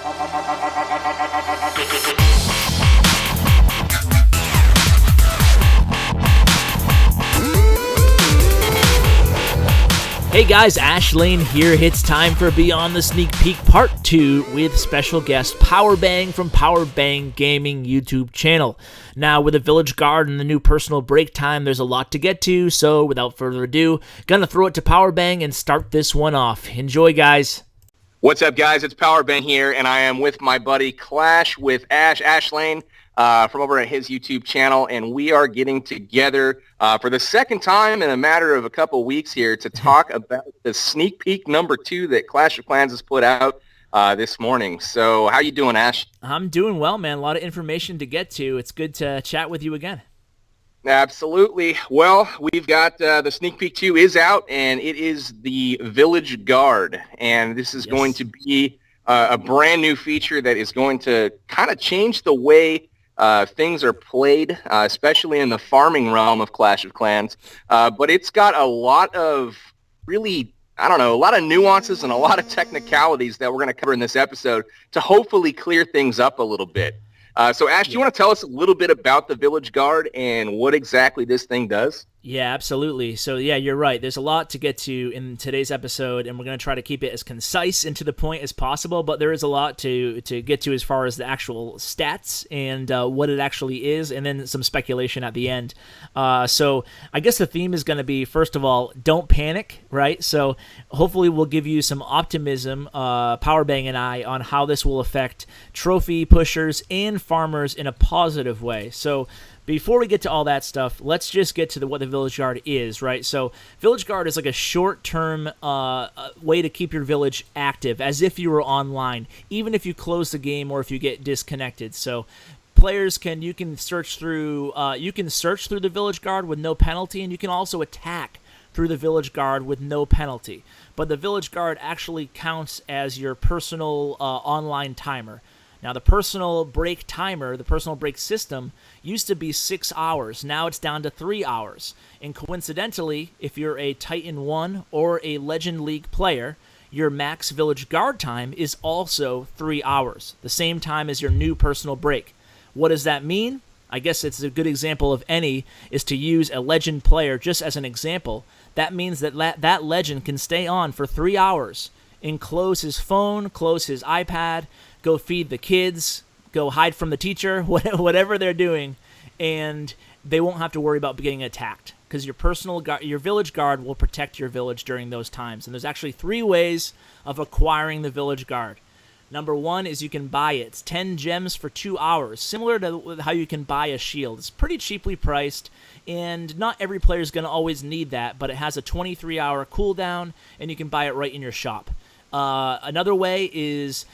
Hey guys, Ash Lane here. It's time for Beyond the Sneak Peek Part 2 with special guest Powerbang from Powerbang Gaming YouTube channel. Now, with the Village Guard and the new personal break time, there's a lot to get to, so without further ado, gonna throw it to Powerbang and start this one off. Enjoy, guys. What's up, guys? It's Powerbang here, and I am with my buddy Clash with Ash, Ash Lane, from over at his YouTube channel, and we are getting together for the second time in a matter of a couple weeks here to talk about the sneak peek number 2 that Clash of Clans has put out this morning. So how you doing, Ash? I'm doing well, man. A lot of information to get to. It's good to chat with you again. Absolutely. Well, we've got the sneak peek 2 is out, and it is the Village Guard, and this is going to be a brand new feature that is going to kind of change the way things are played, especially in the farming realm of Clash of Clans. But it's got a lot of really, a lot of nuances and a lot of technicalities that we're going to cover in this episode to hopefully clear things up a little bit. So, Ash, do you want to tell us a little bit about the Village Guard and what exactly this thing does? Yeah, absolutely. So, yeah, you're right. There's a lot to get to in today's episode, and we're going to try to keep it as concise and to the point as possible, but there is a lot to get to as far as the actual stats and what it actually is, and then some speculation at the end. So, I guess the theme is going to be, first of all, don't panic, right? So, hopefully we'll give you some optimism, Powerbang and I, on how this will affect trophy pushers and farmers in a positive way. So, before we get to all that stuff, let's just get to what the Village Guard is, right? So Village Guard is like a short-term way to keep your village active, as if you were online, even if you close the game or if you get disconnected. So players you can search through the Village Guard with no penalty, and you can also attack through the Village Guard with no penalty. But the Village Guard actually counts as your personal online timer. Now, the personal break timer, the personal break system, used to be 6 hours. Now it's down to 3 hours. And coincidentally, if you're a Titan 1 or a Legend League player, your max Village Guard time is also 3 hours, the same time as your new personal break. What does that mean? I guess it's a good example of any is to use a Legend player just as an example. That means that that Legend can stay on for 3 hours and close his phone, close his iPad, go feed the kids, go hide from the teacher, whatever they're doing, and they won't have to worry about getting attacked because your Village Guard will protect your village during those times. And there's actually 3 ways of acquiring the Village Guard. Number 1 is you can buy it. It's 10 gems for 2 hours, similar to how you can buy a shield. It's pretty cheaply priced, and not every player is going to always need that, but it has a 23-hour cooldown, and you can buy it right in your shop. Another way is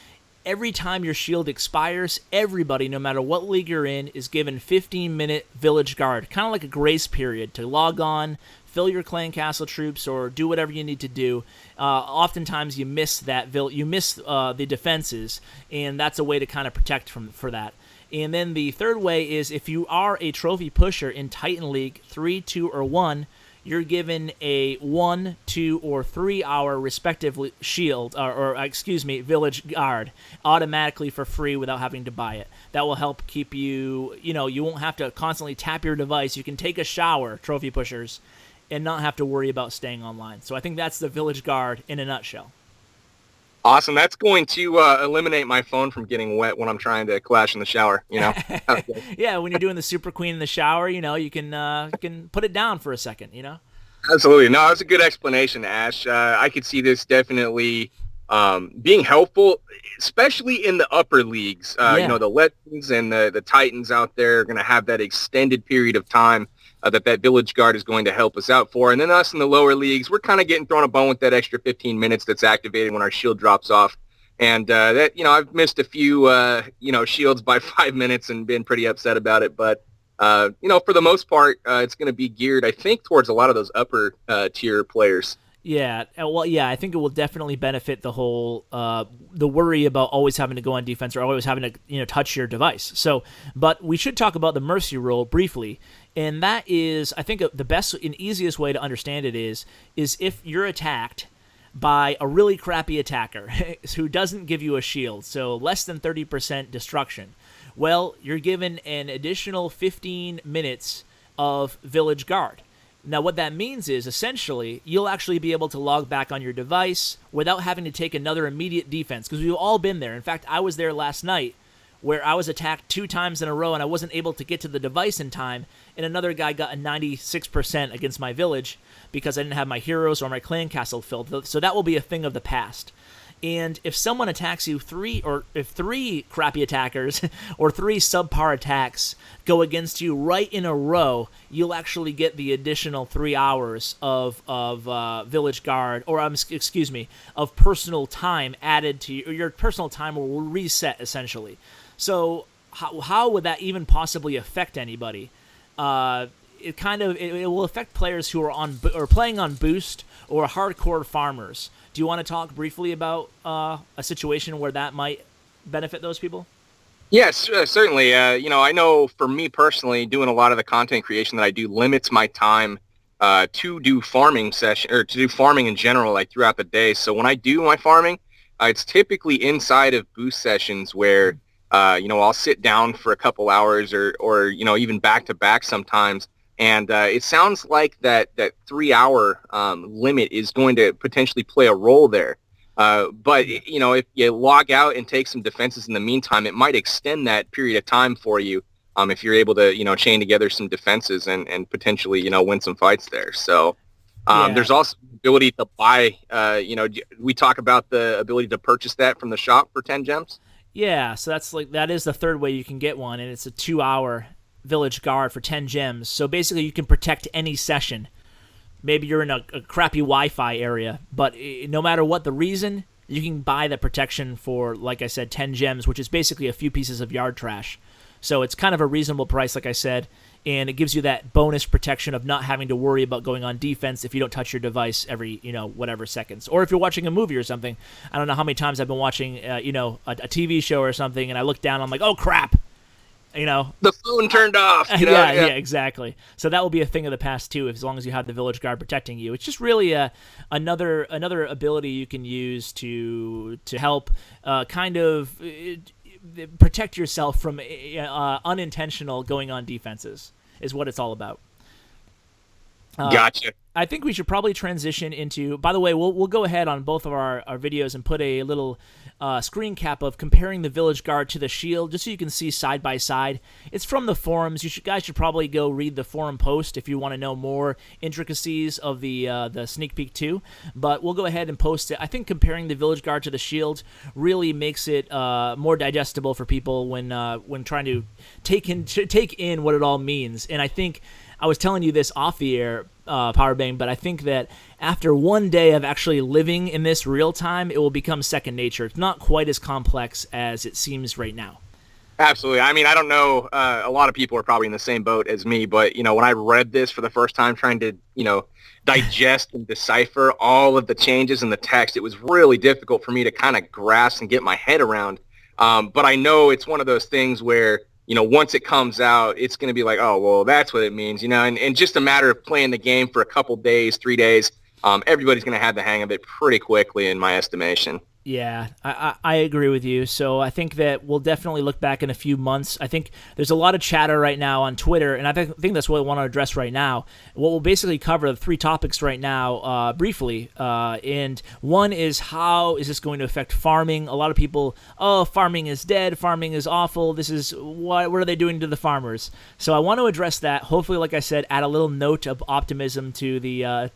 every time your shield expires, everybody, no matter what league you're in, is given 15-minute Village Guard, kind of like a grace period to log on, fill your clan castle troops, or do whatever you need to do. Oftentimes you miss the defenses, and that's a way to kind of protect for that. And then the third way is if you are a trophy pusher in Titan League 3, 2, or 1, you're given a 1, 2, or 3 hour respectively shield, Village Guard automatically for free without having to buy it. That will help keep you won't have to constantly tap your device. You can take a shower, trophy pushers, and not have to worry about staying online. So I think that's the Village Guard in a nutshell. Awesome. That's going to eliminate my phone from getting wet when I'm trying to clash in the shower, Yeah, when you're doing the Super Queen in the shower, you can put it down for a second, Absolutely. No, that's a good explanation, Ash. I could see this definitely being helpful, especially in the upper leagues. The Legends and the Titans out there are going to have that extended period of time that Village Guard is going to help us out for. And then us in the lower leagues, we're kind of getting thrown a bone with that extra 15 minutes that's activated when our shield drops off. And I've missed a few, shields by 5 minutes and been pretty upset about it. But, for the most part, it's going to be geared, I think, towards a lot of those upper tier players. Yeah, I think it will definitely benefit the whole the worry about always having to go on defense or always having to touch your device. So, but we should talk about the mercy rule briefly, and that is, I think, the best and easiest way to understand it is if you're attacked, by a really crappy attacker who doesn't give you a shield, so less than 30% destruction, well, you're given an additional 15 minutes of Village Guard. Now, what that means is, essentially, you'll actually be able to log back on your device without having to take another immediate defense, because we've all been there. In fact, I was there last night, where I was attacked 2 times in a row, and I wasn't able to get to the device in time, and another guy got a 96% against my village because I didn't have my heroes or my clan castle filled. So that will be a thing of the past. And if someone attacks you if 3 crappy attackers or 3 subpar attacks go against you right in a row, you'll actually get the additional 3 hours of Village Guard, or of personal time added to you. Your personal time will reset, essentially. So how would that even possibly affect anybody? It will affect players who are playing on boost or hardcore farmers. Do you want to talk briefly about a situation where that might benefit those people? Yes, certainly. I know for me personally, doing a lot of the content creation that I do limits my time to do farming to do farming in general, like throughout the day. So when I do my farming, it's typically inside of boost sessions where I'll sit down for a couple hours or even back to back sometimes. And it sounds like that 3-hour limit is going to potentially play a role there. But if you log out and take some defenses in the meantime, it might extend that period of time for you if you're able to, chain together some defenses and potentially, win some fights there. So there's also the ability to buy, we talk about the ability to purchase that from the shop for 10 gems. Yeah, so that is the third way you can get one, and it's a 2-hour Village Guard for 10 gems. So basically you can protect any session. Maybe you're in a crappy Wi-Fi area, but no matter what the reason, you can buy that protection for, like I said, 10 gems, which is basically a few pieces of yard trash. So it's kind of a reasonable price, like I said, and it gives you that bonus protection of not having to worry about going on defense if you don't touch your device every, whatever seconds. Or if you're watching a movie or something. I don't know how many times I've been watching, a TV show or something, and I look down, I'm like, oh, crap. The phone turned off. Yeah, exactly. So that will be a thing of the past too, as long as you have the Village Guard protecting you. It's just really another ability you can use to help protect yourself from unintentional going on defenses. Is what it's all about. Gotcha. I think we should probably transition into. By the way, we'll go ahead on both of our videos and put a little screen cap of comparing the Village Guard to the shield, just so you can see side by side. It's from the forums. Guys should probably go read the forum post if you want to know more intricacies of the sneak peek too. But we'll go ahead and post it. I think comparing the Village Guard to the shield really makes it more digestible for people when trying to take in what it all means. And I think I was telling you this off the air, Powerbang, but I think that after one day of actually living in this real time, it will become second nature. It's not quite as complex as it seems right now. Absolutely. I mean, I don't know. A lot of people are probably in the same boat as me, but, when I read this for the first time, trying to, digest and decipher all of the changes in the text, it was really difficult for me to kind of grasp and get my head around. But I know it's one of those things where, once it comes out, it's going to be like, oh, well, that's what it means, and just a matter of playing the game for a couple days, 3 days, everybody's going to have the hang of it pretty quickly in my estimation. Yeah, I agree with you. So I think that we'll definitely look back in a few months. I think there's a lot of chatter right now on Twitter, and I think that's what I want to address right now. What we'll basically cover the 3 topics right now briefly. And one is, how is this going to affect farming? A lot of people, farming is dead, farming is awful. This is what are they doing to the farmers? So I want to address that. Hopefully, like I said, add a little note of optimism to the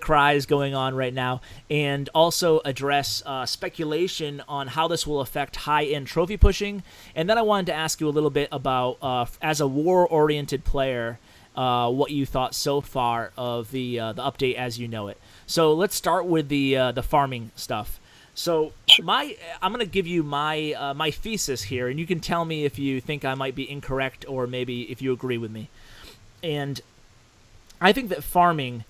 cries going on right now, and also address speculation on how this will affect high-end trophy pushing. And then I wanted to ask you a little bit about, as a war-oriented player, what you thought so far of the update as you know it. So let's start with the farming stuff. So I'm going to give you my thesis here, and you can tell me if you think I might be incorrect or maybe if you agree with me. And I think that farming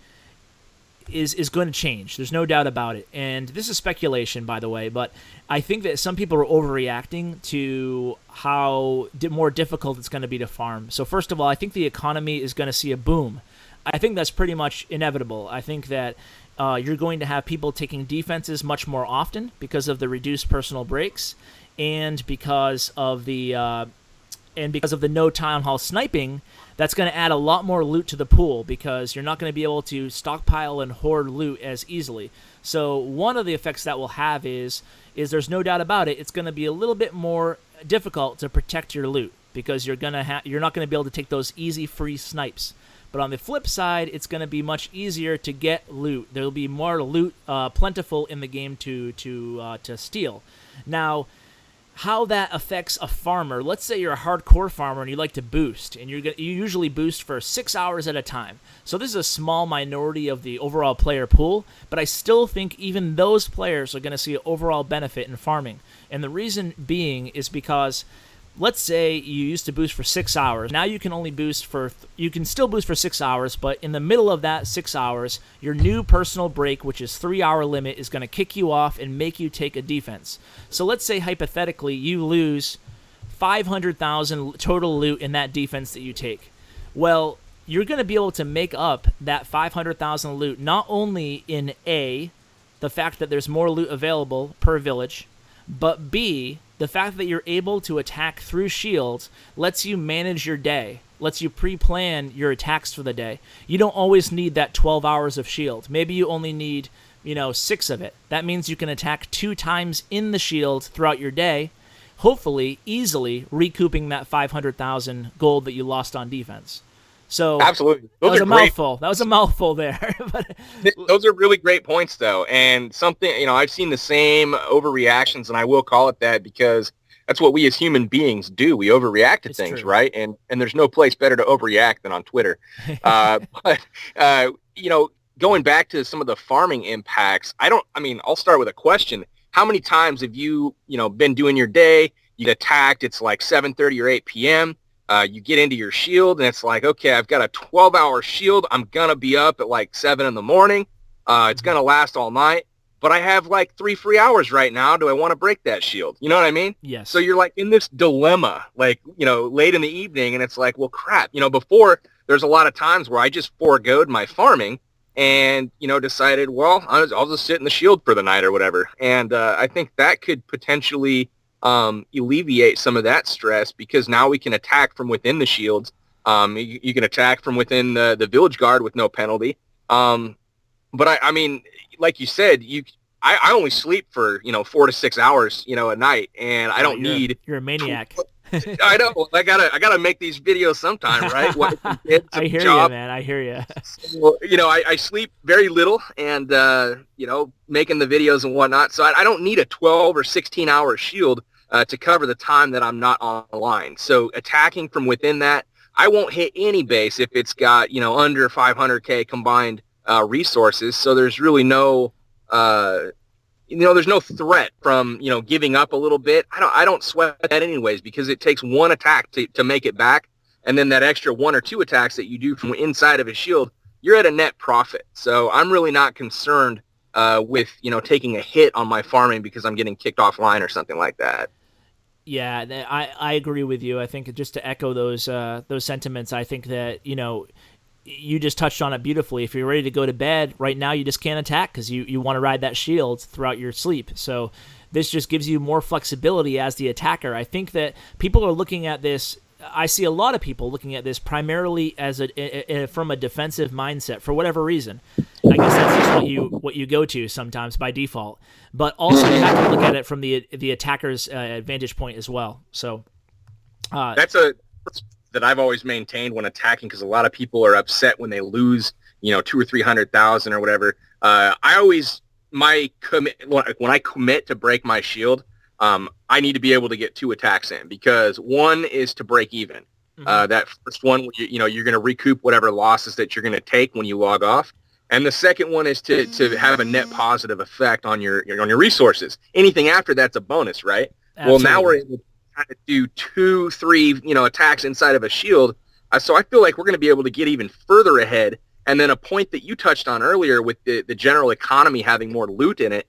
is going to change. There's no doubt about it. And this is speculation, by the way, but I think that some people are overreacting to how more difficult it's going to be to farm. So first of all, I think the economy is going to see a boom. I think that's pretty much inevitable. I think that you're going to have people taking defenses much more often because of the reduced personal breaks, and because of the no town hall sniping. That's going to add a lot more loot to the pool because you're not going to be able to stockpile and hoard loot as easily. So one of the effects that will have is there's no doubt about it, it's going to be a little bit more difficult to protect your loot because you're not going to be able to take those easy free snipes. But on the flip side, it's going to be much easier to get loot. There will be more loot plentiful in the game to steal. Now, how that affects a farmer. Let's say you're a hardcore farmer and you like to boost, and you usually boost for 6 hours at a time. So this is a small minority of the overall player pool, but I still think even those players are going to see an overall benefit in farming. And the reason being is because let's say you used to boost for 6 hours. Now you can only boost you can still boost for 6 hours, but in the middle of that 6 hours, your new personal break, which is 3 hour limit, is going to kick you off and make you take a defense. So let's say hypothetically you lose 500,000 total loot in that defense that you take. Well, you're going to be able to make up that 500,000 loot not only in A, the fact that there's more loot available per village, but B, the fact that you're able to attack through shields lets you manage your day, lets you pre-plan your attacks for the day. You don't always need that 12 hours of shield. Maybe you only need, 6 of it. That means you can attack 2 times in the shield throughout your day, hopefully easily recouping that 500,000 gold that you lost on defense. So absolutely, that was a mouthful. That was a mouthful there. But those are really great points, though, and something I've seen the same overreactions, and I will call it that because that's what we as human beings do. We overreact to things, true. right? And there's no place better to overreact than on Twitter. But going back to some of the farming impacts, I'll start with a question. How many times have you been doing your day? You get attacked. It's like 7:30 or 8 p.m. You get into your shield, and it's like, okay, I've got a 12-hour shield. I'm going to be up at like 7 in the morning. It's going to last all night. But I have like 3 free hours right now. Do I want to break that shield? You know what I mean? Yes. So you're like in this dilemma, like, late in the evening, and it's like, well, crap. Before, there's a lot of times where I just foregoed my farming and, decided, well, I'll just sit in the shield for the night or whatever. And I think that could potentially alleviate some of that stress because now we can attack from within the shields. You can attack from within the village guard with no penalty. But I mean, like you said, I only sleep for 4 to 6 hours a night, and I don't need. You're a maniac. I know. I gotta make these videos sometime, right? I hear you, man. I hear you. So, I sleep very little, and making the videos and whatnot. So I don't need a 12 or 16 hour shield to cover the time that I'm not online. So attacking from within that, I won't hit any base if it's got under 500k combined resources. So there's really no there's no threat from giving up a little bit. I don't sweat that anyways because it takes one attack to make it back, and then that extra 1 or 2 attacks that you do from inside of a shield, you're at a net profit. So I'm really not concerned with taking a hit on my farming because I'm getting kicked offline or something like that. Yeah, I agree with you. I think just to echo those sentiments, I think that you just touched on it beautifully. If you're ready to go to bed right now, you just can't attack because you want to ride that shield throughout your sleep. So this just gives you more flexibility as the attacker. I think that people are looking at this. I see a lot of people looking at this primarily as from a defensive mindset for whatever reason. I guess that's just what you go to sometimes by default. But also you have to look at it from the attacker's vantage point as well. So that's that I've always maintained when attacking because a lot of people are upset when they lose 200,000 or 300,000 or whatever. When I commit to break my shield, I need to be able to get 2 attacks in because one is to break even. Mm-hmm. That first one, you're going to recoup whatever losses that you're going to take when you log off. And the second one is to have a net positive effect on your resources. Anything after that's a bonus, right? Absolutely. Well, now we're able to do 2, 3, attacks inside of a shield. So I feel like we're going to be able to get even further ahead. And then a point that you touched on earlier with the general economy having more loot in it,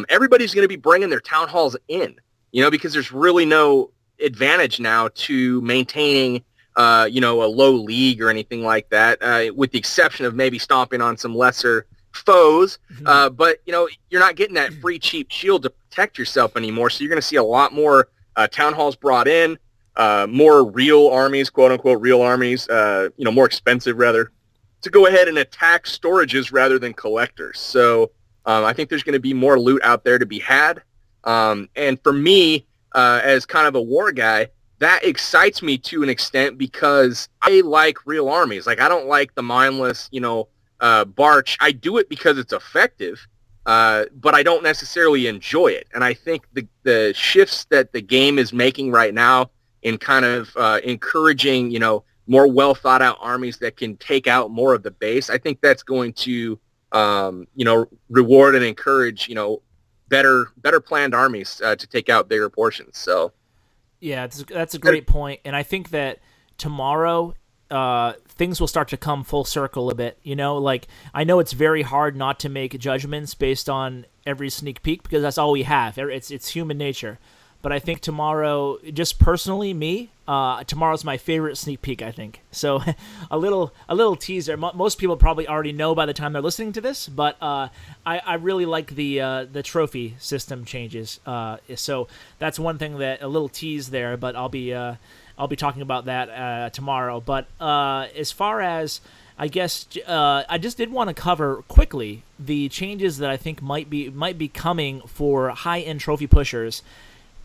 everybody's going to be bringing their town halls in, because there's really no advantage now to maintaining, a low league or anything like that, with the exception of maybe stomping on some lesser foes, but you're not getting that free cheap shield to protect yourself anymore. So you're going to see a lot more town halls brought in, more real armies, quote unquote real armies, more expensive rather, to go ahead and attack storages rather than collectors. So I think there's going to be more loot out there to be had. And for me, as kind of a war guy, that excites me to an extent because I like real armies. Like, I don't like the mindless, Barch. I do it because it's effective, but I don't necessarily enjoy it. And I think the shifts that the game is making right now in kind of encouraging, more well thought out armies that can take out more of the base, I think that's going to, reward and encourage, better planned armies to take out bigger portions. So. Yeah, that's a great point, and I think that tomorrow things will start to come full circle a bit. Like, I know it's very hard not to make judgments based on every sneak peek because that's all we have. It's human nature. But I think tomorrow, just personally, tomorrow's my favorite sneak peek, I think. So a little teaser. Most people probably already know by the time they're listening to this, but I really like the trophy system changes. So that's one thing, that a little tease there, but I'll be talking about that tomorrow. But as far as, I guess, I just did want to cover quickly the changes that I think might be coming for high-end trophy pushers.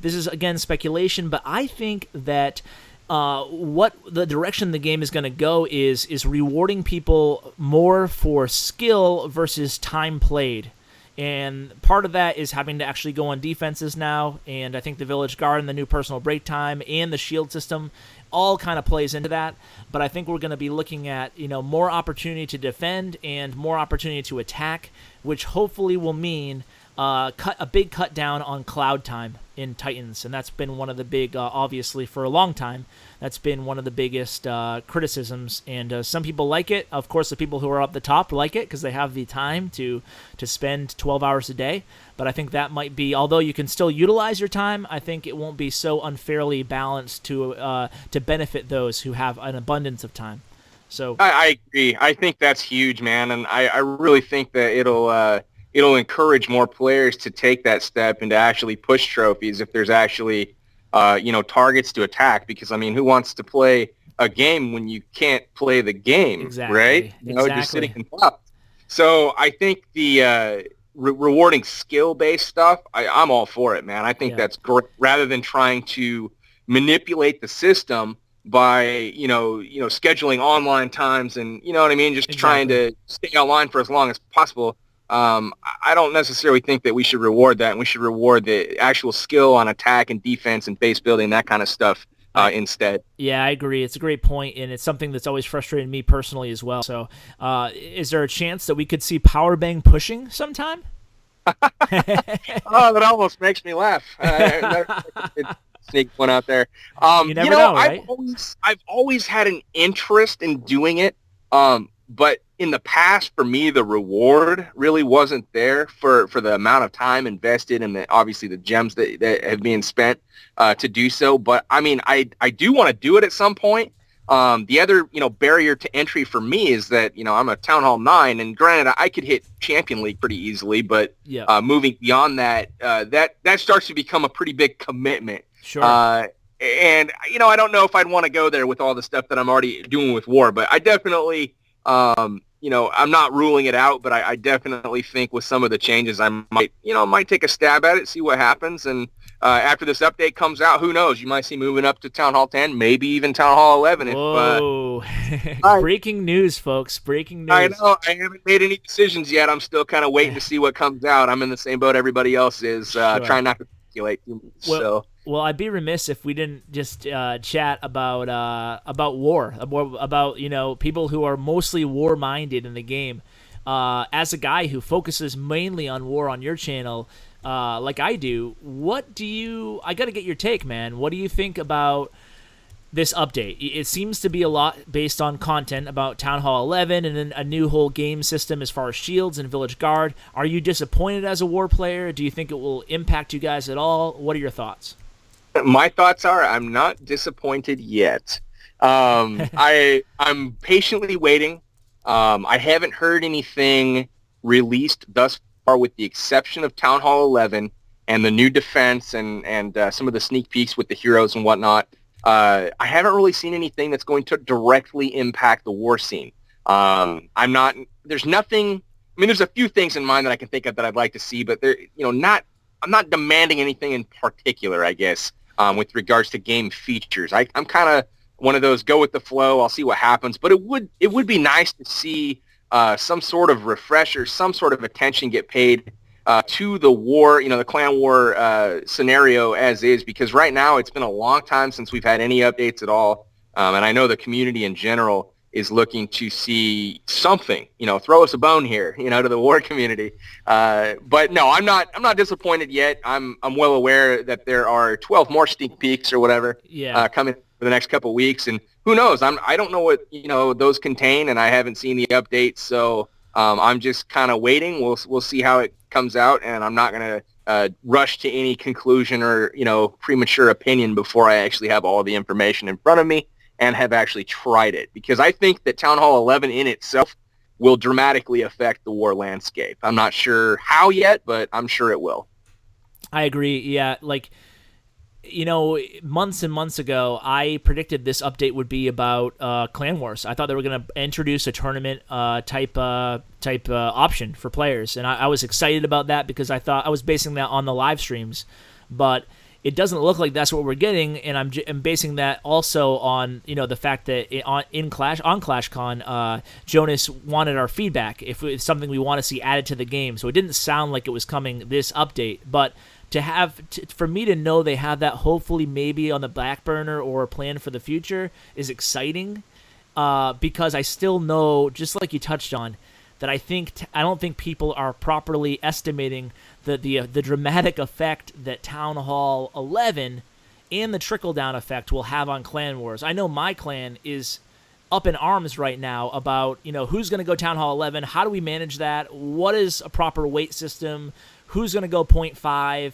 This is, again, speculation, but I think that what the direction the game is going to go is rewarding people more for skill versus time played. And part of that is having to actually go on defenses now, and I think the Village Guard and the new personal break time and the shield system all kind of plays into that. But I think we're going to be looking at, more opportunity to defend and more opportunity to attack, which hopefully will mean a big cut down on cloud time in Titans, and that's been one of the big, obviously for a long time, that's been one of the biggest criticisms, and some people like it. Of course, the people who are up the top like it because they have the time to spend 12 hours a day, but I think that might be, although you can still utilize your time, I think it won't be so unfairly balanced to benefit those who have an abundance of time. So I agree. I think that's huge, man, and I really think that it'll encourage more players to take that step and to actually push trophies if there's actually, targets to attack. Because, who wants to play a game when you can't play the game, exactly. Right? Just sitting in top. So I think the rewarding skill-based stuff, I'm all for it, man. I think that's great. Rather than trying to manipulate the system by, scheduling online times and, just trying to stay online for as long as possible. I don't necessarily think that we should reward that, and we should reward the actual skill on attack and defense and base building, that kind of stuff instead. Yeah, I agree. It's a great point, and it's something that's always frustrated me personally as well. So is there a chance that we could see Powerbang pushing sometime? Oh, that almost makes me laugh. Sneak one out there. You never know, right? I've always had an interest in doing it, but in the past, for me, the reward really wasn't there for the amount of time invested and obviously the gems that have been spent to do so. But I do want to do it at some point. The other barrier to entry for me is that I'm a Town Hall 9, and granted I could hit Champion League pretty easily, but moving beyond that, that starts to become a pretty big commitment. Sure. And I don't know if I'd want to go there with all the stuff that I'm already doing with War, but I definitely. I'm not ruling it out, but I definitely think with some of the changes, I might take a stab at it, see what happens. And after this update comes out, who knows? You might see moving up to Town Hall 10, maybe even Town Hall 11. Whoa. Breaking news, folks. Breaking news. I know. I haven't made any decisions yet. I'm still kind of waiting to see what comes out. I'm in the same boat everybody else is, trying not to speculate too much. Well, I'd be remiss if we didn't just chat about war, about people who are mostly war-minded in the game. As a guy who focuses mainly on war on your channel, like I do, I got to get your take, man. What do you think about this update? It seems to be a lot based on content about Town Hall 11 and then a new whole game system as far as shields and Village Guard. Are you disappointed as a war player? Do you think it will impact you guys at all? What are your thoughts? My thoughts are I'm not disappointed yet. I'm patiently waiting. I haven't heard anything released thus far, with the exception of Town Hall 11 and the new defense and some of the sneak peeks with the heroes and whatnot, I haven't really seen anything that's going to directly impact the war scene. There's nothing. I mean, there's a few things in mind that I can think of that I'd like to see, but I'm not demanding anything in particular, I guess, with regards to game features. I'm kind of one of those go with the flow. I'll see what happens, but it would be nice to see some sort of refresher, some sort of attention get paid to the war, the clan war scenario as is, because right now it's been a long time since we've had any updates at all, and I know the community in general is looking to see something, throw us a bone here, to the war community. But no, I'm not disappointed yet. I'm well aware that there are 12 more sneak peeks or whatever coming for the next couple of weeks, and who knows? I don't know what those contain, and I haven't seen the updates, so I'm just kind of waiting. We'll see how it comes out, and I'm not gonna rush to any conclusion or premature opinion before I actually have all the information in front of me and have actually tried it, because I think that Town Hall 11 in itself will dramatically affect the war landscape. I'm not sure how yet, but I'm sure it will. I agree. Yeah, months and months ago, I predicted this update would be about Clan Wars. I thought they were going to introduce a tournament type option for players, and I was excited about that because I thought I was basing that on the live streams, but it doesn't look like that's what we're getting, and I'm basing that also on the fact that on ClashCon, Jonas wanted our feedback if it's something we want to see added to the game. So it didn't sound like it was coming this update, but for me to know they have that hopefully maybe on the back burner or a plan for the future is exciting, because I still know, just like you touched on, that I don't think people are properly estimating the dramatic effect that Town Hall 11 and the trickle-down effect will have on Clan Wars. I know my clan is up in arms right now about, who's going to go Town Hall 11, how do we manage that, what is a proper weight system, who's going to go 0.5,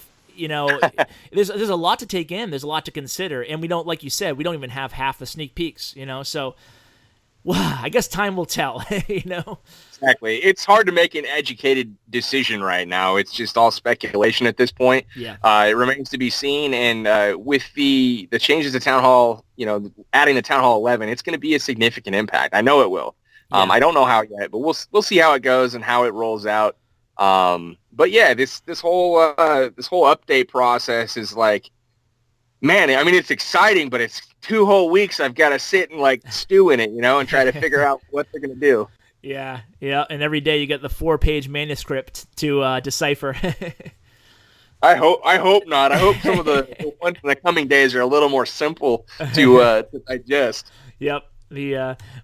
there's a lot to take in, there's a lot to consider, and we don't, like you said, we don't even have half the sneak peeks, so well, I guess time will tell, Exactly. It's hard to make an educated decision right now. It's just all speculation at this point. Yeah. It remains to be seen, and with the changes to Town Hall, adding the Town Hall 11, it's going to be a significant impact. I know it will. Yeah. I don't know how yet, but we'll see how it goes and how it rolls out. But yeah, this whole update process is like, man, I mean, it's exciting, but it's 2 whole weeks I've got to sit and stew in it, and try to figure out what they're going to do. Yeah, and every day you get the 4-page manuscript to decipher. I hope not. I hope some of the ones in the coming days are a little more simple to digest. Yep.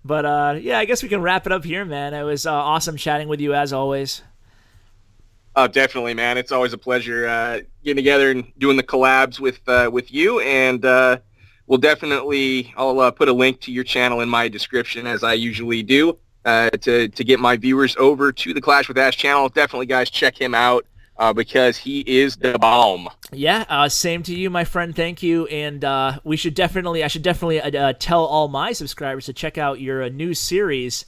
But I guess we can wrap it up here, man. It was awesome chatting with you as always. Oh, definitely, man. It's always a pleasure getting together and doing the collabs with you, and I'll put a link to your channel in my description, as I usually do, to get my viewers over to the Clash with Ash channel. Definitely, guys, check him out because he is the bomb. Yeah, same to you, my friend. Thank you, and I should definitely tell all my subscribers to check out your new series.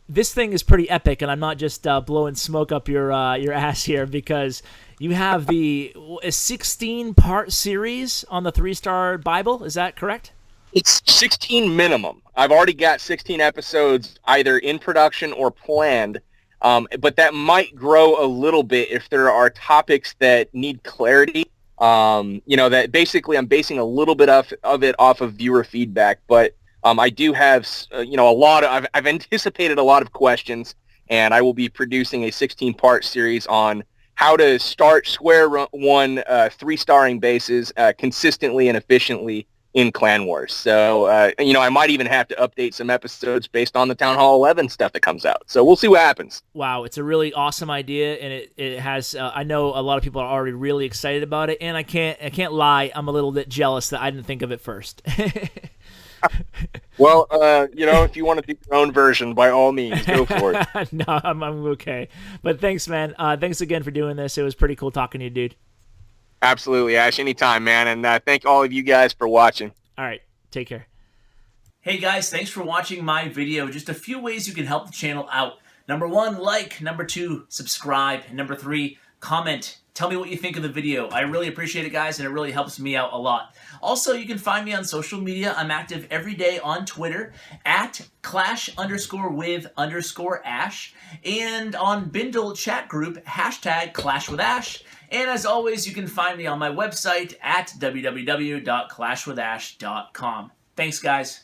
This thing is pretty epic, and I'm not just blowing smoke up your ass here, because you have a 16-part series on the 3-star Bible. Is that correct? It's 16 minimum. I've already got 16 episodes either in production or planned, but that might grow a little bit if there are topics that need clarity. That basically I'm basing a little bit of it off of viewer feedback, but I do have, I've anticipated a lot of questions, and I will be producing a 16-part series on how to start square one 3-starring bases consistently and efficiently in Clan Wars. So, I might even have to update some episodes based on the Town Hall 11 stuff that comes out. So we'll see what happens. Wow, it's a really awesome idea, and it has. I know a lot of people are already really excited about it, and I can't lie, I'm a little bit jealous that I didn't think of it first. Well, if you want to do your own version, by all means, go for it. No, I'm okay. But thanks, man. Thanks again for doing this. It was pretty cool talking to you, dude. Absolutely, Ash. Anytime, man. And thank all of you guys for watching. All right. Take care. Hey, guys. Thanks for watching my video. Just a few ways you can help the channel out. Number 1, like. Number 2, subscribe. And number 3, comment. Tell me what you think of the video. I really appreciate it, guys, and it really helps me out a lot. Also, you can find me on social media. I'm active every day on Twitter at @clash_with_ash and on Bindle chat group #ClashWithAsh. And as always, you can find me on my website at www.clashwithash.com. Thanks, guys.